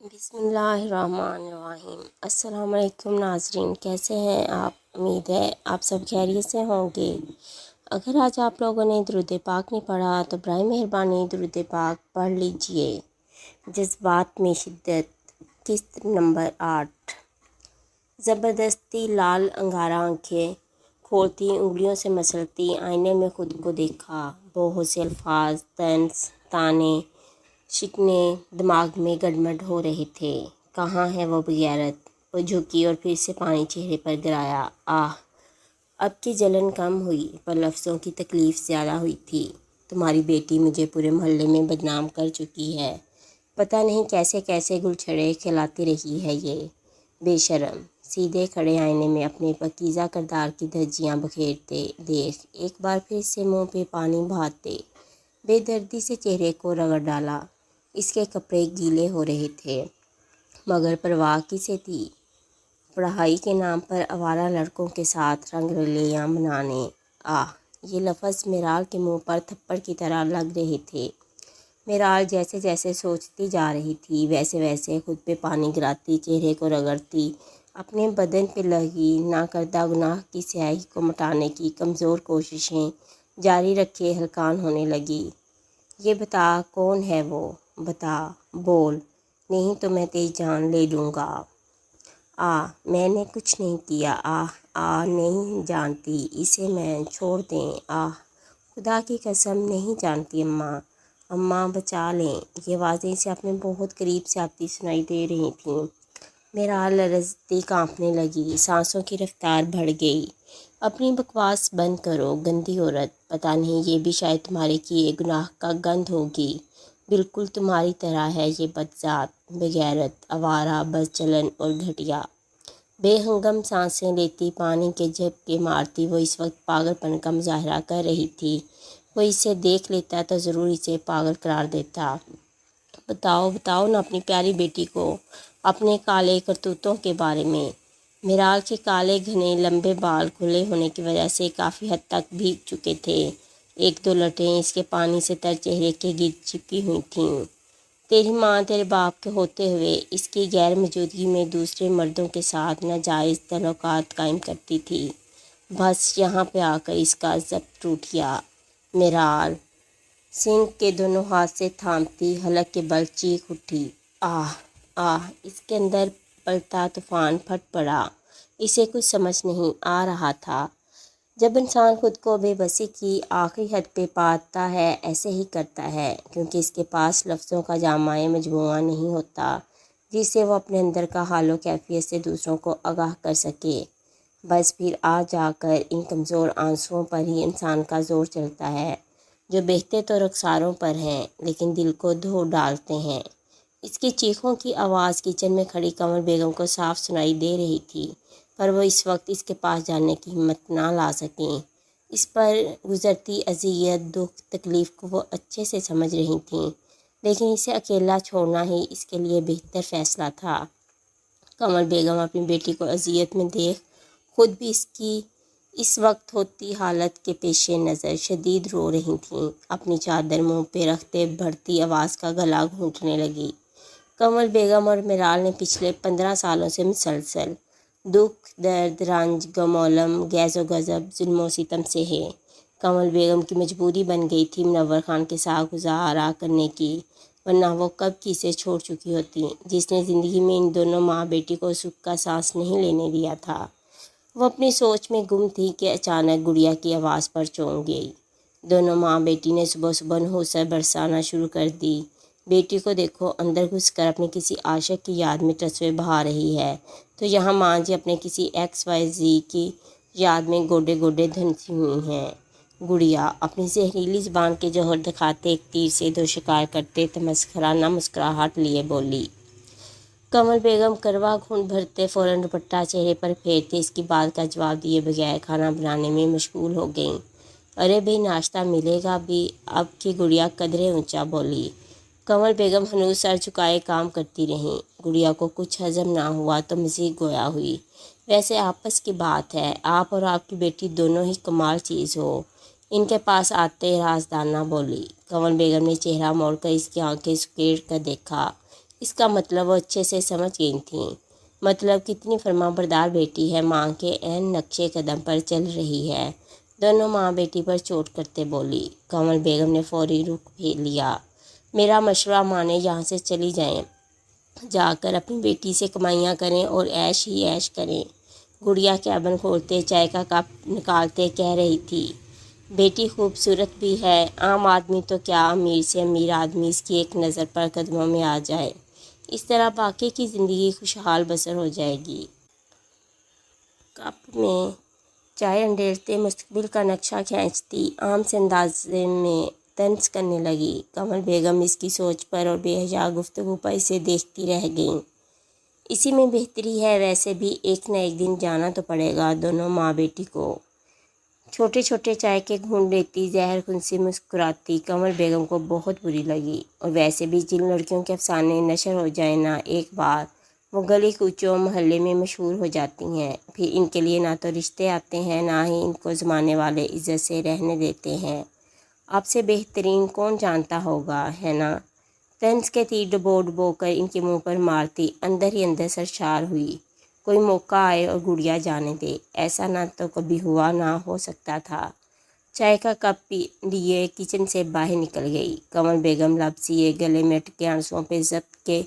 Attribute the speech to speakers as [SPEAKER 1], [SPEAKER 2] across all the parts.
[SPEAKER 1] بسم اللہ الرحمن الرحیم۔ السلام علیکم ناظرین، کیسے ہیں آپ؟ امید ہے آپ سب خیریت سے ہوں گے۔ اگر آج آپ لوگوں نے درود پاک نہیں پڑھا تو برائے مہربانی درود پاک پڑھ لیجئے۔ جذبات میں شدت، قسط نمبر 8۔ زبردستی لال انگارہ آنکھیں کھولتی، انگلیوں سے مسلتی، آئینے میں خود کو دیکھا۔ بہت سے الفاظ، طنز، طعنے، شکنے دماغ میں گڑمڑ ہو رہے تھے۔ کہاں ہے وہ بغیرت؟ وہ جھکی اور پھر سے پانی چہرے پر گرایا۔ آہ! اب کی جلن کم ہوئی، پر لفظوں کی تکلیف زیادہ ہوئی تھی۔ تمہاری بیٹی مجھے پورے محلے میں بدنام کر چکی ہے۔ پتہ نہیں کیسے کیسے گلچھڑے کھلاتی رہی ہے یہ بے شرم۔ سیدھے کھڑے آئینے میں اپنے پاکیزہ کردار کی دھجیاں بکھیرتے دیکھ ایک بار پھر سے منہ پہ پانی بہاتے بے دردی سے چہرے کو رگڑ ڈالا۔ اس کے کپڑے گیلے ہو رہے تھے، مگر پرواہ کسے تھی؟ پڑھائی کے نام پر آوارہ لڑکوں کے ساتھ رنگ رلیاں منانے۔ آہ! یہ لفظ میرال کے منہ پر تھپڑ کی طرح لگ رہے تھے۔ میرال جیسے جیسے سوچتی جا رہی تھی ویسے ویسے خود پہ پانی گراتی، چہرے کو رگڑتی، اپنے بدن پہ لگی ناکردہ گناہ کی سیاہی کو مٹانے کی کمزور کوششیں جاری رکھے ہلکان ہونے لگی۔ یہ بتا کون ہے وہ؟ بتا، بول، نہیں تو میں تیری جان لے لوں گا۔ میں نے کچھ نہیں کیا۔ نہیں جانتی اسے میں، چھوڑ دیں۔ خدا کی قسم نہیں جانتی اماں بچا لیں۔ یہ آوازیں اسے اپنے بہت قریب سے آتی سنائی دے رہی تھیں۔ میرال لرزتی کانپنے لگی، سانسوں کی رفتار بڑھ گئی۔ اپنی بکواس بند کرو گندی عورت، پتہ نہیں یہ بھی شاید تمہارے کیے گناہ کا گند ہوگی۔ بالکل تمہاری طرح ہے یہ بدذات، بغیرت، آوارہ، بدچلن اور گھٹیا۔ بے ہنگم سانسیں لیتی، پانی کے جھپکے مارتی وہ اس وقت پاگل پن کا مظاہرہ کر رہی تھی۔ وہ اسے دیکھ لیتا تو ضرور اسے پاگل قرار دیتا۔ بتاؤ نا اپنی پیاری بیٹی کو اپنے کالے کرتوتوں کے بارے میں۔ میرال کے کالے گھنے لمبے بال کھلے ہونے کی وجہ سے کافی حد تک بھیگ چکے تھے۔ ایک دو لٹیں اس کے پانی سے تر چہرے کے گرد چپکی ہوئی تھیں۔ تیری ماں تیرے باپ کے ہوتے ہوئے اس کی غیر موجودگی میں دوسرے مردوں کے ساتھ ناجائز تعلقات قائم کرتی تھی۔ بس یہاں پہ آ کر اس کا ضبط ٹوٹ گیا۔ میرال سنک کے دونوں ہاتھ سے تھامتی حلق کے بل چیخ اٹھی۔ اس کے اندر پلتا طوفان پھٹ پڑا۔ اسے کچھ سمجھ نہیں آ رہا تھا۔ جب انسان خود کو بے بسی کی آخری حد پہ پاتا ہے ایسے ہی کرتا ہے، کیونکہ اس کے پاس لفظوں کا جامع مجموعہ نہیں ہوتا جس سے وہ اپنے اندر کا حال و کیفیت سے دوسروں کو آگاہ کر سکے۔ بس پھر آ جا کر ان کمزور آنسوؤں پر ہی انسان کا زور چلتا ہے، جو بہتے تو رخساروں پر ہیں لیکن دل کو دھو ڈالتے ہیں۔ اس کی چیخوں کی آواز کچن میں کھڑی کنور بیگم کو صاف سنائی دے رہی تھی، پر وہ اس وقت اس کے پاس جانے کی ہمت نہ لا سکیں۔ اس پر گزرتی اذیت، دکھ، تکلیف کو وہ اچھے سے سمجھ رہی تھیں، لیکن اسے اکیلا چھوڑنا ہی اس کے لیے بہتر فیصلہ تھا۔ کنور بیگم اپنی بیٹی کو اذیت میں دیکھ خود بھی اس کی اس وقت ہوتی حالت کے پیش نظر شدید رو رہی تھیں۔ اپنی چادر منہ پہ رکھتے بڑھتی آواز کا گلا گھونٹنے لگی۔ کنور بیگم اور میرال نے پچھلے 15 سالوں سے مسلسل دکھ، درد، رنج، غم و الم، غیظ و غضب، ظلم و ستم سے ہے۔ کنور بیگم کی مجبوری بن گئی تھی منور خان کے ساتھ گزارا کرنے کی، ورنہ وہ کب کی اسے چھوڑ چکی ہوتی، جس نے زندگی میں ان دونوں ماں بیٹی کو سکھ کا سانس نہیں لینے دیا تھا۔ وہ اپنی سوچ میں گم تھی کہ اچانک گڑیا کی آواز پر چونک گئی۔ دونوں ماں بیٹی نے صبح صبح نحوست برسانا شروع کر دی۔ بیٹی کو دیکھو اندر گھس کر اپنے کسی عاشق کی یاد میں ٹسوے بہا رہی ہے، تو یہاں ماں جی اپنے کسی XYZ کی یاد میں گوڈے گوڈے دھنسی ہوئی ہیں۔ گڑیا اپنی زہریلی زبان کے جوہر دکھاتے ایک تیر سے دو شکار کرتے تمسخرانہ مسکراہٹ لیے بولی۔ کنور بیگم کروا گھونٹ بھرتے فوراً دوپٹہ چہرے پر پھیرتے اس کی بات کا جواب دیے بغیر کھانا بنانے میں مشغول ہو گئیں۔ ارے بھئی ناشتہ ملے گا بھی، اب کی گڑیا قدرے اونچا بولی۔ کنور بیگم ہنوز سر جھکائے کام کرتی رہیں۔ گڑیا کو کچھ ہضم نہ ہوا تو مزید گویا ہوئی۔ ویسے آپس کی بات ہے، آپ اور آپ کی بیٹی دونوں ہی کمال چیز ہو۔ ان کے پاس آتے رازدانہ بولی۔ کنور بیگم نے چہرہ موڑ کر اس کی آنکھیں سکیڑ کر دیکھا۔ اس کا مطلب وہ اچھے سے سمجھ گئی تھیں۔ مطلب کتنی فرما بردار بیٹی ہے، ماں کے عین نقشے قدم پر چل رہی ہے۔ دونوں ماں بیٹی پر چوٹ کرتے بولی۔ کمل بیگم نے فوری رخ لیا۔ میرا مشورہ مانے، یہاں سے چلی جائیں، جا کر اپنی بیٹی سے کمائیاں کریں اور عیش ہی عیش کریں۔ گڑیا کیبن کھولتے چائے کا کپ نکالتے کہہ رہی تھی، بیٹی خوبصورت بھی ہے، عام آدمی تو کیا امیر سے امیر آدمی اس کی ایک نظر پر قدموں میں آ جائے، اس طرح باقی کی زندگی خوشحال بسر ہو جائے گی۔ کپ میں چائے انڈیلتے مستقبل کا نقشہ کھینچتی عام سے اندازے میں طنز کرنے لگی۔ کمل بیگم اس کی سوچ پر اور بے حجا گفتگو پر اسے دیکھتی رہ گئیں۔ اسی میں بہتری ہے، ویسے بھی ایک نہ ایک دن جانا تو پڑے گا دونوں ماں بیٹی کو۔ چھوٹے چھوٹے چائے کے گھونٹ لیتی زہر کن سی مسکراتی کمل بیگم کو بہت بری لگی۔ اور ویسے بھی جن لڑکیوں کے افسانے نشر ہو جائیں نہ ایک بار، وہ گلی کوچوں محلے میں مشہور ہو جاتی ہیں، پھر ان کے لیے نہ تو رشتے آتے ہیں نہ ہی ان کو زمانے والے عزت سے رہنے دیتے ہیں۔ آپ سے بہترین کون جانتا ہوگا، ہے نا؟ طنز کے تیر ڈبو ڈبو کر ان کے منہ پر مارتی اندر ہی اندر سرشار ہوئی۔ کوئی موقع آئے اور گڑیا جانے دے، ایسا نہ تو کبھی ہوا نہ ہو سکتا تھا۔ چائے کا کپ لیے کچن سے باہر نکل گئی۔ کمل بیگم لبسیے گلے میں اٹکے آنسوؤں پہ ضبط کے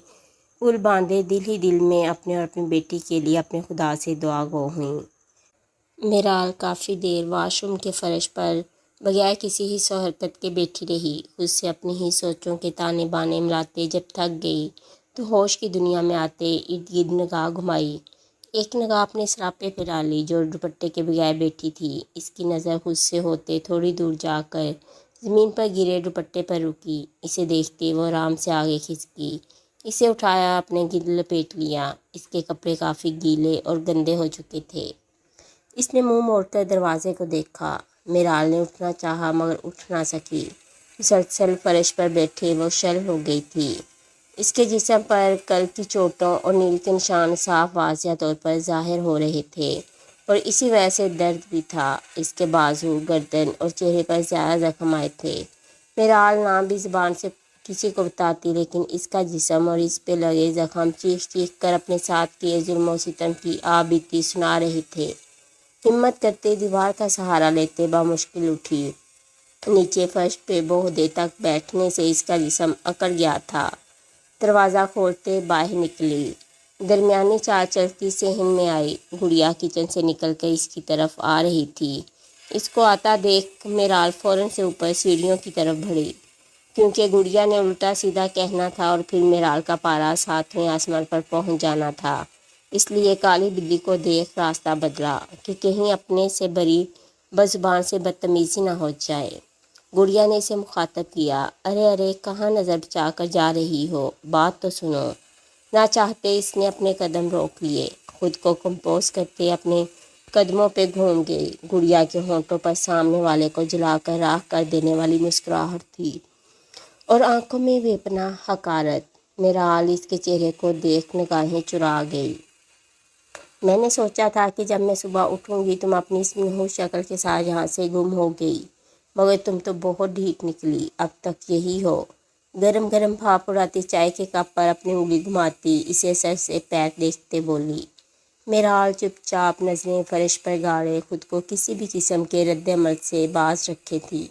[SPEAKER 1] پل باندھے دل ہی دل میں اپنے اور اپنی بیٹی کے لیے اپنے خدا سے دعا گو ہوئیں۔ میرال کافی دیر واش روم کے فرش پر بغیر کسی حس و حرکت کے بیٹھی رہی، خود سے اپنی ہی سوچوں کے تانے بانے ملاتے جب تھک گئی تو ہوش کی دنیا میں آتے ارد گرد نگاہ گھمائی۔ ایک نگاہ اپنے سراپے پہ ڈالی جو دوپٹے کے بغیر بیٹھی تھی۔ اس کی نظر خود سے ہوتے تھوڑی دور جا کر زمین پر گرے دوپٹے پر رکی۔ اسے دیکھتے وہ آرام سے آگے کھسکی، اسے اٹھایا، اپنے گرد لپیٹ لیا۔ اس کے کپڑے کافی گیلے اور گندے ہو چکے تھے۔ اس نے منہ موڑ کر دروازے کو دیکھا۔ میرال نے اٹھنا چاہا مگر اٹھ نہ سکی۔ مسلسل فرش پر بیٹھے وہ شل ہو گئی تھی۔ اس کے جسم پر کل کی چوٹوں اور نیل کے نشان صاف واضح طور پر ظاہر ہو رہے تھے اور اسی وجہ سے درد بھی تھا۔ اس کے بازو، گردن اور چہرے پر زیادہ زخم آئے تھے۔ میرال نہ بھی زبان سے کسی کو بتاتی، لیکن اس کا جسم اور اس پہ لگے زخم چیخ چیخ کر اپنے ساتھ کیے ظلم و ستم کی آہ بیتی سنا رہے تھے۔ ہمت کرتے دیوار کا سہارا لیتے بامشکل اٹھی۔ نیچے فرش پہ بہت دیر تک بیٹھنے سے اس کا جسم اکڑ گیا تھا۔ دروازہ کھولتے باہر نکلی۔ درمیانی چال چلتی صحن میں آئی۔ گڑیا کچن سے نکل کر اس کی طرف آ رہی تھی۔ اس کو آتا دیکھ میرال فوراً سے اوپر سیڑھیوں کی طرف بڑھی، کیونکہ گڑیا نے الٹا سیدھا کہنا تھا اور پھر میرال کا پارا ساتویں آسمان پر پہنچ جانا تھا۔ اس لیے کالی بلی کو دیکھ راستہ بدلا کہ کہیں اپنے سے بری بزبان سے بدتمیزی نہ ہو جائے۔ گڑیا نے اسے مخاطب کیا، ارے ارے کہاں نظر بچا کر جا رہی ہو، بات تو سنو۔ نہ چاہتے اس نے اپنے قدم روک لیے، خود کو کمپوز کرتے اپنے قدموں پہ گھوم گئی۔ گڑیا کے ہونٹوں پر سامنے والے کو جلا کر راکھ کر دینے والی مسکراہٹ تھی اور آنکھوں میں بے پناہ حقارت۔ میرال اس کے چہرے کو دیکھ نگاہیں چرا گئی۔ میں نے سوچا تھا کہ جب میں صبح اٹھوں گی تم اپنی اس منحوس شکل کے ساتھ یہاں سے گم ہو گئی، مگر تم تو بہت ڈھیٹ نکلی، اب تک یہی ہو۔ گرم گرم بھاپ اڑاتی چائے کے کپ پر اپنی انگلی گھماتی اسے سر سے پیر دیکھتے بولی۔ میرال چپ چاپ نظریں فرش پر گاڑے خود کو کسی بھی قسم کے رد عمل سے باز رکھے تھی۔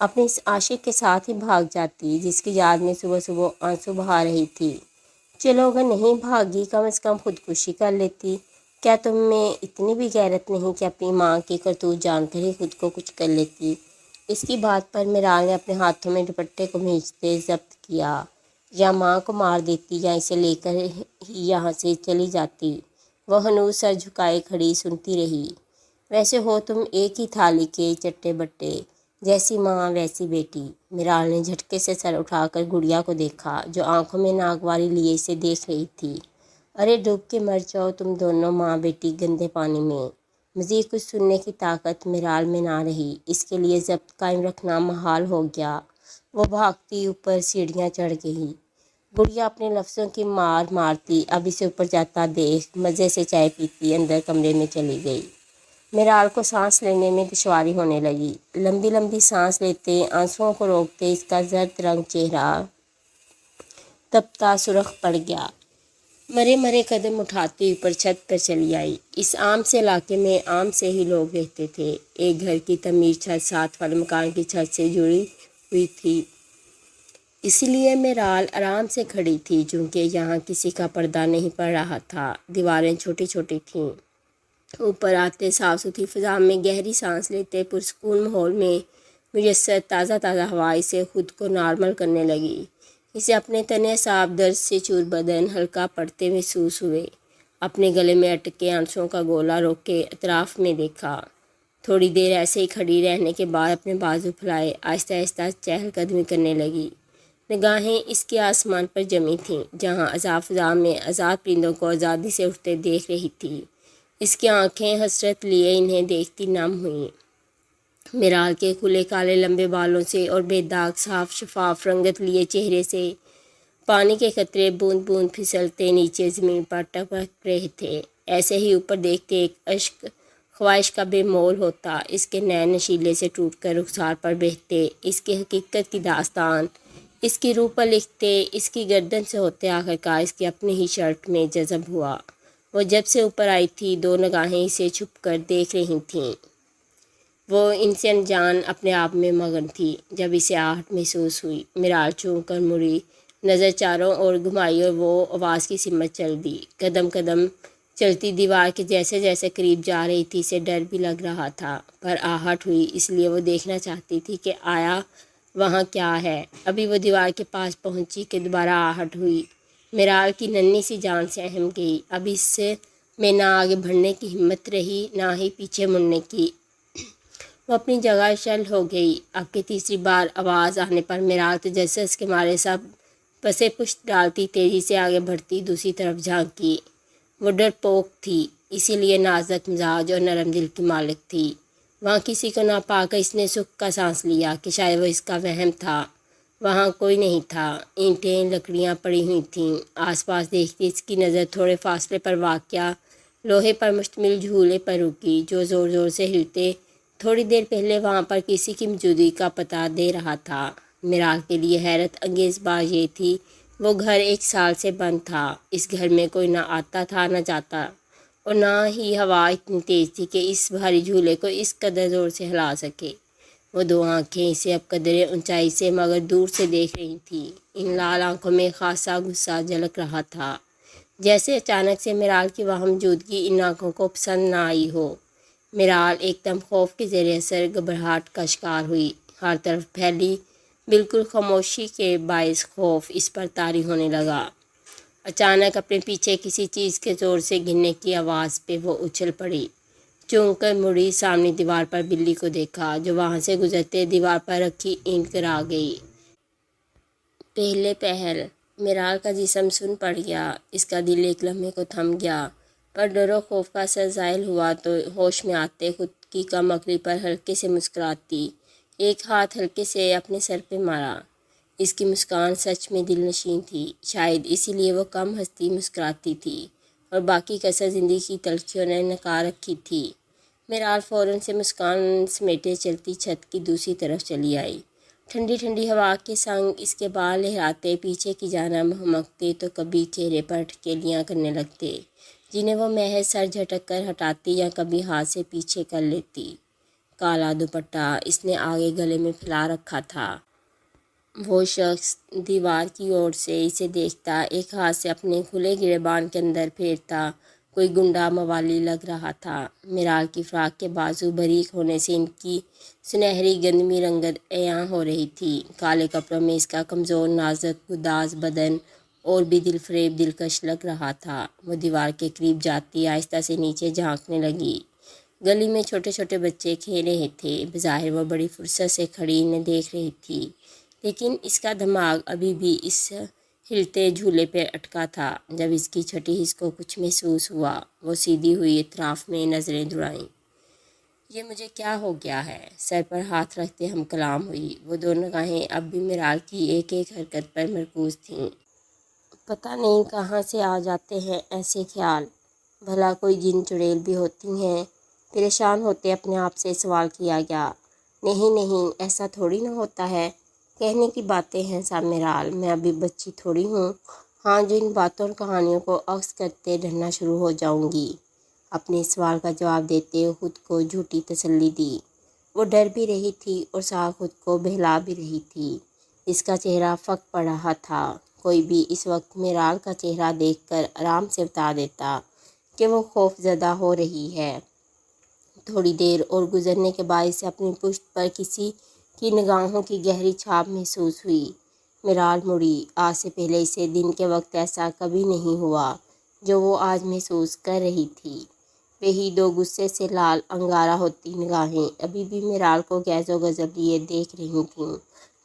[SPEAKER 1] اپنے اس عاشق کے ساتھ ہی بھاگ جاتی جس کی یاد میں صبح صبح آنسو بہا رہی تھی۔ چلو اگر نہیں بھاگی کم از کم خودکشی کر لیتی۔ کیا تم میں اتنی بھی غیرت نہیں کہ اپنی ماں کی کرتوت جان کر ہی خود کو کچھ کر لیتی؟ اس کی بات پر میرال نے اپنے ہاتھوں میں دوپٹے کو بھینچتے ضبط کیا۔ یا ماں کو مار دیتی یا اسے لے کر ہی یہاں سے چلی جاتی۔ وہ ہنوز سر جھکائے کھڑی سنتی رہی۔ ویسے ہو تم ایک ہی تھالی کے چٹے بٹے، جیسی ماں ویسی بیٹی۔ میرال نے جھٹکے سے سر اٹھا کر گڑیا کو دیکھا جو آنکھوں میں ناگواری لیے اسے دیکھ رہی تھی۔ ارے ڈوب کے مر جاؤ تم دونوں ماں بیٹی گندے پانی میں۔ مزید کچھ سننے کی طاقت میرال میں نہ رہی۔ اس کے لیے ضبط قائم رکھنا محال ہو گیا۔ وہ بھاگتی اوپر سیڑھیاں چڑھ گئی۔ گڑیا اپنے لفظوں کی مار مارتی اب اسے اوپر جاتا دیکھ مزے سے چائے پیتی اندر کمرے میں چلی گئی۔ میرال کو سانس لینے میں دشواری ہونے لگی۔ لمبی لمبی سانس لیتے آنسوؤں کو روکتے اس کا زرد رنگ چہرہ تپتا سرخ پڑ گیا۔ مرے مرے قدم اٹھاتی اوپر چھت پر چلی آئی۔ اس عام سے علاقے میں عام سے ہی لوگ رہتے تھے۔ ایک گھر کی تعمیر چھت ساتھ والے مکان کی چھت سے جڑی ہوئی تھی، اس لیے میرال آرام سے کھڑی تھی چونکہ یہاں کسی کا پردہ نہیں پڑ رہا تھا۔ دیواریں چھوٹی چھوٹی تھیں۔ اوپر آتے صاف ستھری فضا میں گہری سانس لیتے پرسکون ماحول میں میسر تازہ تازہ ہوا اسے خود کو نارمل کرنے لگی۔ اسے اپنے تنے صاف درد سے چور بدن ہلکا پڑتے محسوس ہوئے۔ اپنے گلے میں اٹکے آنسوؤں کا گولا روک کے اطراف میں دیکھا۔ تھوڑی دیر ایسے ہی کھڑی رہنے کے بعد اپنے بازو پھیلائے آہستہ آہستہ چہل قدمی کرنے لگی۔ نگاہیں اس کے آسمان پر جمی تھیں جہاں آزاد فضا میں آزاد پرندوں کو آزادی سے اٹھتے دیکھ رہی تھی۔ اس کی آنکھیں حسرت لیے انہیں دیکھتی نم ہوئیں۔ میرال کے کھلے کالے لمبے بالوں سے اور بے داغ صاف شفاف رنگت لیے چہرے سے پانی کے قطرے بوند بوند پھسلتے نیچے زمین پر ٹپک رہے تھے۔ ایسے ہی اوپر دیکھتے ایک اشک خواہش کا بے مول ہوتا اس کے نین نشیلے سے ٹوٹ کر رخسار پر بہتے، اس کی حقیقت کی داستان اس کی روح پر لکھتے، اس کی گردن سے ہوتے آخرکار اس کی اپنی ہی شرٹ میں جذب ہوا۔ وہ جب سے اوپر آئی تھی دو نگاہیں اسے چھپ کر دیکھ رہی تھیں۔ وہ ان سے انجان اپنے آپ میں مگن تھی۔ جب اسے آہٹ محسوس ہوئی میرال چونک کر مڑی، نظر چاروں اور گھمائی اور وہ آواز کی سمت چل دی۔ قدم قدم چلتی دیوار کے جیسے جیسے قریب جا رہی تھی اسے ڈر بھی لگ رہا تھا، پر آہٹ ہوئی اس لیے وہ دیکھنا چاہتی تھی کہ آیا وہاں کیا ہے۔ ابھی وہ دیوار کے پاس پہنچی کہ دوبارہ آہٹ ہوئی۔ میرال کی ننھی سی جان سے اہم گئی۔ اب اس سے میں نہ آگے بڑھنے کی ہمت رہی نہ ہی پیچھے مڑنے کی۔ وہ اپنی جگہ شل ہو گئی۔ اب کی تیسری بار آواز آنے پر میرال تجسس کے مارے سب پسے پشت ڈالتی تیزی سے آگے بڑھتی دوسری طرف جھانکی۔ وہ ڈرپوک تھی، اسی لیے نازک مزاج اور نرم دل کی مالک تھی۔ وہاں کسی کو نہ پا کر اس نے سکھ کا سانس لیا کہ شاید وہ اس کا وہم تھا۔ وہاں کوئی نہیں تھا۔ اینٹیں لکڑیاں پڑی ہوئی تھیں۔ آس پاس دیکھتی اس کی نظر تھوڑے فاصلے پر واقع لوہے پر مشتمل جھولے پر رکی جو زور زور سے ہلتے تھوڑی دیر پہلے وہاں پر کسی کی موجودگی کا پتہ دے رہا تھا۔ میرال کے لیے حیرت انگیز بات یہ تھی وہ گھر 1 سال سے بند تھا۔ اس گھر میں کوئی نہ آتا تھا نہ جاتا، اور نہ ہی ہوا اتنی تیز تھی کہ اس بھاری جھولے کو اس قدر زور سے ہلا سکے۔ وہ دو آنکھیں اسے اب قدرے اونچائی سے مگر دور سے دیکھ رہی تھیں۔ ان لال آنکھوں میں خاصا غصہ جھلک رہا تھا، جیسے اچانک سے میرال کی وہاں موجودگی ان آنکھوں کو پسند نہ آئی ہو۔ میرال ایک دم خوف کے زیر اثر گھبراہٹ کا شکار ہوئی۔ ہر طرف پھیلی بالکل خاموشی کے باعث خوف اس پر طاری ہونے لگا۔ اچانک اپنے پیچھے کسی چیز کے زور سے گرنے کی آواز پہ وہ اچھل پڑی۔ چونک کر مڑی، سامنے دیوار پر بلی کو دیکھا جو وہاں سے گزرتے دیوار پر رکھی اینٹ گرا گئی۔ پہلے پہل میرال کا جسم سن پڑ گیا، اس کا دل ایک لمحے کو تھم گیا، پر ڈر و خوف کا اثر زائل ہوا تو ہوش میں آتے خود کی کم عقلی پر ہلکے سے مسکراتی ایک ہاتھ ہلکے سے اپنے سر پہ مارا۔ اس کی مسکان سچ میں دل نشین تھی، شاید اسی لیے وہ کم ہنستی مسکراتی تھی اور باقی کسر زندگی کی تلخیوں نے نکار رکھی تھی۔ میرال فوراً سے مسکان سمیٹے چلتی چھت کی دوسری طرف چلی آئی۔ ٹھنڈی ٹھنڈی ہوا کے سنگ اس کے بال لہراتے پیچھے کی جانب ہمکتے تو کبھی چہرے پر ٹھکیلیاں کرنے لگتے جنہیں وہ محض سر جھٹک کر ہٹاتی یا کبھی ہاتھ سے پیچھے کر لیتی۔ کالا دوپٹہ اس نے آگے گلے میں پھیلا رکھا تھا۔ وہ شخص دیوار کی اور سے اسے دیکھتا ایک ہاتھ سے اپنے کھلے گریبان کے اندر پھیرتا کوئی گنڈا موالی لگ رہا تھا۔ میرال کی فراق کے بازو باریک ہونے سے ان کی سنہری گندمی رنگت عیاں ہو رہی تھی۔ کالے کپڑوں میں اس کا کمزور نازک گداز بدن اور بھی دل فریب دلکش لگ رہا تھا۔ وہ دیوار کے قریب جاتی آہستہ سے نیچے جھانکنے لگی۔ گلی میں چھوٹے چھوٹے بچے کھیل رہے تھے۔ بظاہر وہ بڑی فرصت سے کھڑی انہیں دیکھ رہی تھی، لیکن اس کا دماغ ابھی بھی اس ہلتے جھولے پہ اٹکا تھا۔ جب اس کی چھٹی حس کو کچھ محسوس ہوا وہ سیدھی ہوئی اطراف میں نظریں دوڑائیں۔ یہ مجھے کیا ہو گیا ہے؟ سر پر ہاتھ رکھتے ہم کلام ہوئی۔ وہ دو نگاہیں اب بھی میرال کی ایک ایک حرکت پر مرکوز تھیں۔ پتہ نہیں کہاں سے آ جاتے ہیں ایسے خیال، بھلا کوئی جن چڑیل بھی ہوتی ہیں؟ پریشان ہوتے اپنے آپ سے سوال کیا گیا۔ نہیں نہیں، ایسا تھوڑی نہ ہوتا ہے کہنے کی باتیں ہیں صاحب میرال، میں ابھی بچی تھوڑی ہوں، ہاں جو ان باتوں اور کہانیوں کو عکس کرتے ڈرنا شروع ہو جاؤں گی۔ اپنے اس سوال کا جواب دیتے ہوئے خود کو جھوٹی تسلی دی۔ وہ ڈر بھی رہی تھی اور ساتھ خود کو بہلا بھی رہی تھی۔ اس کا چہرہ پھک پڑ رہا تھا۔ کوئی بھی اس وقت میرال کا چہرہ دیکھ کر آرام سے بتا دیتا کہ وہ خوف زدہ ہو رہی ہے۔ تھوڑی دیر اور گزرنے کے بعد اسے اپنی پشت پر کسی کی نگاہوں کی گہری چھاپ محسوس ہوئی۔ میرال مڑی۔ آج سے پہلے اسے دن کے وقت ایسا کبھی نہیں ہوا جو وہ آج محسوس کر رہی تھی۔ وہی دو غصے سے لال انگارہ ہوتی نگاہیں ابھی بھی میرال کو غیظ و غضب لیے دیکھ رہی تھیں،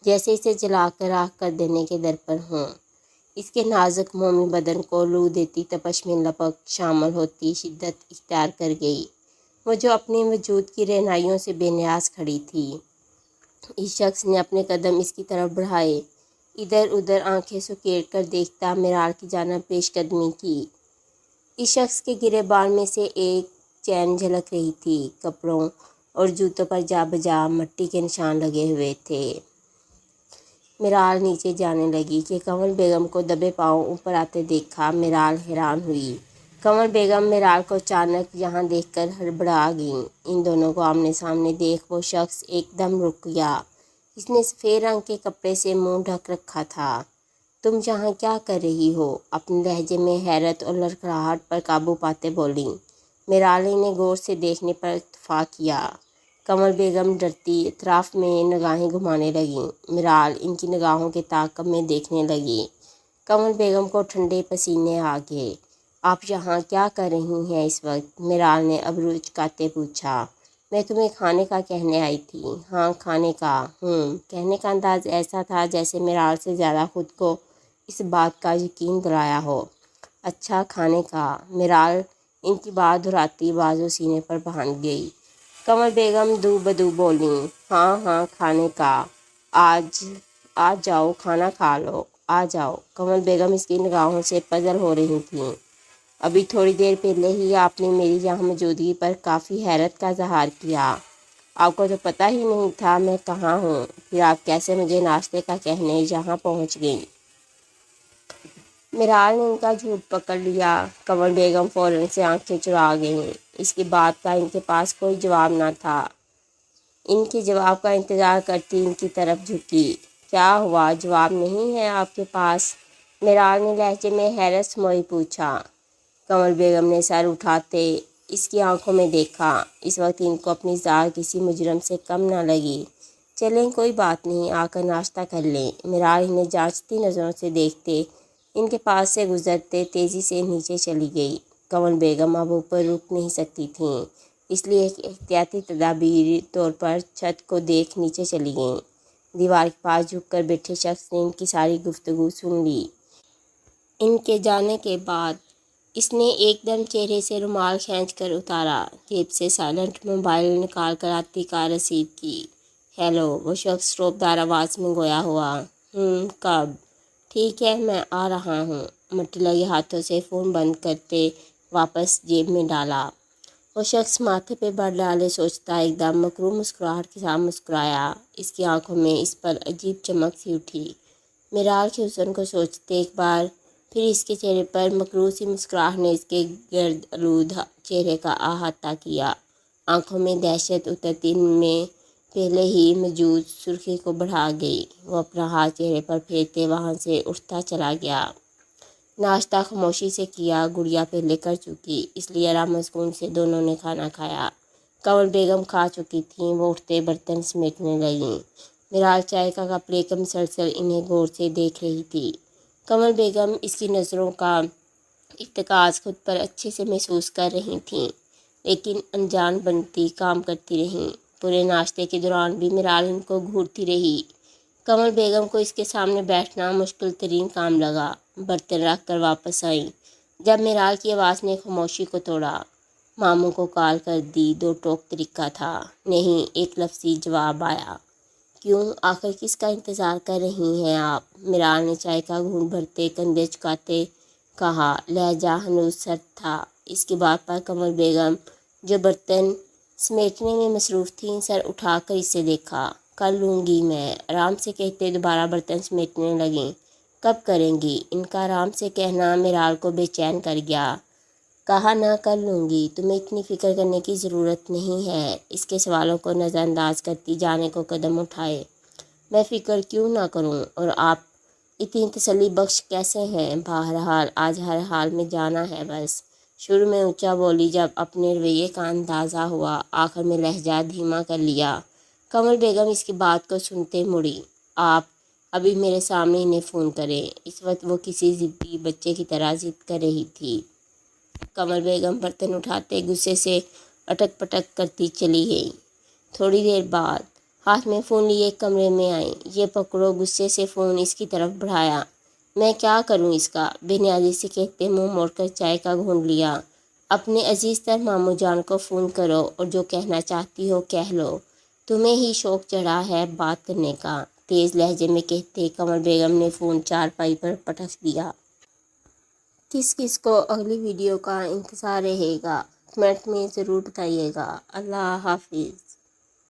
[SPEAKER 1] جیسے اسے جلا کر راکھ کر دینے کے در پر ہوں۔ اس کے نازک مومی بدن کو لو دیتی تپش میں لپک شامل ہوتی شدت اختیار کر گئی، وہ جو اپنے وجود کی رہنائیوں سے بے نیاز کھڑی تھی۔ اس شخص نے اپنے قدم اس کی طرف بڑھائے، ادھر ادھر آنکھیں سکیڑ کر دیکھتا میرال کی جانب پیش قدمی کی۔ اس شخص کے گریبان میں سے ایک چین جھلک رہی تھی، کپڑوں اور جوتوں پر جا بجا مٹی کے نشان لگے ہوئے تھے۔ میرال نیچے جانے لگی کہ کنول بیگم کو دبے پاؤں اوپر آتے دیکھا۔ میرال حیران ہوئی۔ کنول بیگم میرال کو اچانک یہاں دیکھ کر ہڑبڑا گئیں۔ ان دونوں کو آمنے سامنے دیکھ وہ شخص ایک دم رک گیا۔ اس نے سفید رنگ کے کپڑے سے منہ ڈھک رکھا تھا۔ تم یہاں کیا کر رہی ہو؟ اپنے لہجے میں حیرت اور لڑکھڑاہٹ پر قابو پاتے بولیں۔ میرال نے انہیں غور سے دیکھنے پر اکتفا کیا۔ کنول بیگم ڈرتی اطراف میں نگاہیں گھمانے لگیں۔ میرال ان کی نگاہوں کے تعاقب میں دیکھنے لگی۔ کنول بیگم کو ٹھنڈے پسینے آ گئے۔ آپ یہاں کیا کر رہی ہیں اس وقت؟ میرال نے ابرو اچکاتے پوچھا۔ میں تمہیں کھانے کا کہنے آئی تھی۔ ہاں کھانے کا؟ کہنے کا انداز ایسا تھا جیسے میرال سے زیادہ خود کو اس بات کا یقین دلایا ہو۔ اچھا کھانے کا؟ میرال ان کی بات دہراتی بازو سینے پر باندھ گئی۔ کنول بیگم دو بدو بولیں۔ ہاں کھانے کا۔ آ جاؤ کھانا کھا لو، آ جاؤ۔ کنول بیگم اس کی نگاہوں سے پزل ہو رہی تھیں۔ ابھی تھوڑی دیر پہلے ہی آپ نے میری یہاں موجودگی پر کافی حیرت کا اظہار کیا۔ آپ کو تو پتہ ہی نہیں تھا میں کہاں ہوں، پھر آپ کیسے مجھے ناشتے کا کہنے یہاں پہنچ گئیں؟ میرال نے ان کا جھوٹ پکڑ لیا۔ کنول بیگم فوراً سے آنکھیں چرا گئیں۔ اس کی بات کا ان کے پاس کوئی جواب نہ تھا۔ ان کے جواب کا انتظار کرتی ان کی طرف جھکی۔ کیا ہوا، جواب نہیں ہے آپ کے پاس؟ میرال نے لہجے میں حیرت سموئی پوچھا۔ کنول بیگم نے سر اٹھاتے اس کی آنکھوں میں دیکھا۔ اس وقت ان کو اپنی ذات کسی مجرم سے کم نہ لگی۔ چلیں کوئی بات نہیں، آ کر ناشتہ کر لیں۔ میرال انہیں جانچتی نظروں سے دیکھتے ان کے پاس سے گزرتے تیزی سے نیچے چلی گئی۔ کنول بیگم اب اوپر رک نہیں سکتی تھیں، اس لیے ایک احتیاطی تدابیر طور پر چھت کو دیکھ نیچے چلی گئیں۔ دیوار کے پاس جھک کر بیٹھے شخص نے ان کی ساری گفتگو سن لی۔ ان کے جانے کے بعد اس نے ایک دم چہرے سے رومال کھینچ کر اتارا، جیب سے سائلنٹ موبائل نکال کر آتی کال رسیو کی۔ ہیلو، وہ شخص رعبدار آواز میں گویا ہوا۔ کب؟ ٹھیک ہے میں آ رہا ہوں۔ مٹی لگے ہاتھوں سے فون بند کرتے واپس جیب میں ڈالا۔ وہ شخص ماتھے پہ بر ڈالے سوچتا ایک دم مکروہ مسکراہٹ کے ساتھ مسکرایا۔ اس کی آنکھوں میں اس پر عجیب چمک سی اٹھی۔ میرال کے حسن کو سوچتے ایک بار پھر اس کے چہرے پر مکروہ سی مسکراہٹ نے اس کے گرد آلود چہرے کا احاطہ کیا۔ آنکھوں میں دہشت اترتی ان میں پہلے ہی موجود سرخی کو بڑھا گئی۔ وہ اپنا ہاتھ چہرے پر پھیرتے وہاں سے اٹھتا چلا گیا۔ ناشتہ خاموشی سے کیا، گڑیا پہلے کر چکی، اس لیے آرام و سکون سے دونوں نے کھانا کھایا۔ کنول بیگم کھا چکی تھیں، وہ اٹھتے برتن سمیٹنے لگیں۔ میرال چائے کا کپ لے کر مسلسل انہیں غور سے دیکھ رہی تھی۔ کنول بیگم اس کی نظروں کا ارتکاز خود پر اچھے سے محسوس کر رہی تھیں، لیکن انجان بنتی کام کرتی رہیں۔ پورے ناشتے کے دوران بھی میرال ان کو گھورتی رہی۔ کنول بیگم کو اس کے سامنے بیٹھنا مشکل ترین کام لگا۔ برتن رکھ کر واپس آئیں جب میرال کی آواز نے خاموشی کو توڑا۔ ماموں کو کال کر دی، دو ٹوک طریقہ تھا۔ نہیں، ایک لفظی جواب آیا۔ کیوں؟ آخر کس کا انتظار کر رہی ہیں آپ؟ میرال نے چائے کا گھونٹ بھرتے کندھے جھکاتے کہا۔ لہجہ ہنوز سرد تھا۔ اس کی بات پر کنول بیگم جو برتن سمیٹنے میں مصروف تھیں، سر اٹھا کر اسے دیکھا۔ کر لوں گی میں، آرام سے کہتے دوبارہ برتن سمیٹنے لگیں۔ کب کریں گی؟ ان کا آرام سے کہنا میرال کو بے چین کر گیا۔ کہا نہ کر لوں گی، تمہیں اتنی فکر کرنے کی ضرورت نہیں ہے۔ اس کے سوالوں کو نظر انداز کرتی جانے کو قدم اٹھائے۔ میں فکر کیوں نہ کروں، اور آپ اتنی تسلی بخش کیسے ہیں؟ بہرحال آج ہر حال میں جانا ہے بس۔ شروع میں اونچا بولی، جب اپنے رویے کا اندازہ ہوا آخر میں لہجہ دھیما کر لیا۔ کمل بیگم اس کی بات کو سنتے مڑی۔ آپ ابھی میرے سامنے انہیں فون کریں۔ اس وقت وہ کسی ضدی بچے کی طرح ضد کر رہی تھی۔ کمل بیگم برتن اٹھاتے غصے سے اٹک پٹک کرتی چلی گئی۔ تھوڑی دیر بعد ہاتھ میں فون لیے ایک کمرے میں آئیں۔ یہ پکڑو، غصے سے فون اس کی طرف بڑھایا۔ میں کیا کروں اس کا؟ بے نیازی سے کہتے منہ موڑ کر چائے کا گھونٹ لیا۔ اپنے عزیز تر ماموں جان کو فون کرو اور جو کہنا چاہتی ہو کہہ لو، تمہیں ہی شوق چڑھا ہے بات کرنے کا، تیز لہجے میں کہتے کمل بیگم نے فون چارپائی پر پٹک دیا۔ کس کس کو اگلی ویڈیو کا انتظار رہے گا؟ کمنٹ میں ضرور بتائیے گا۔ اللہ حافظ۔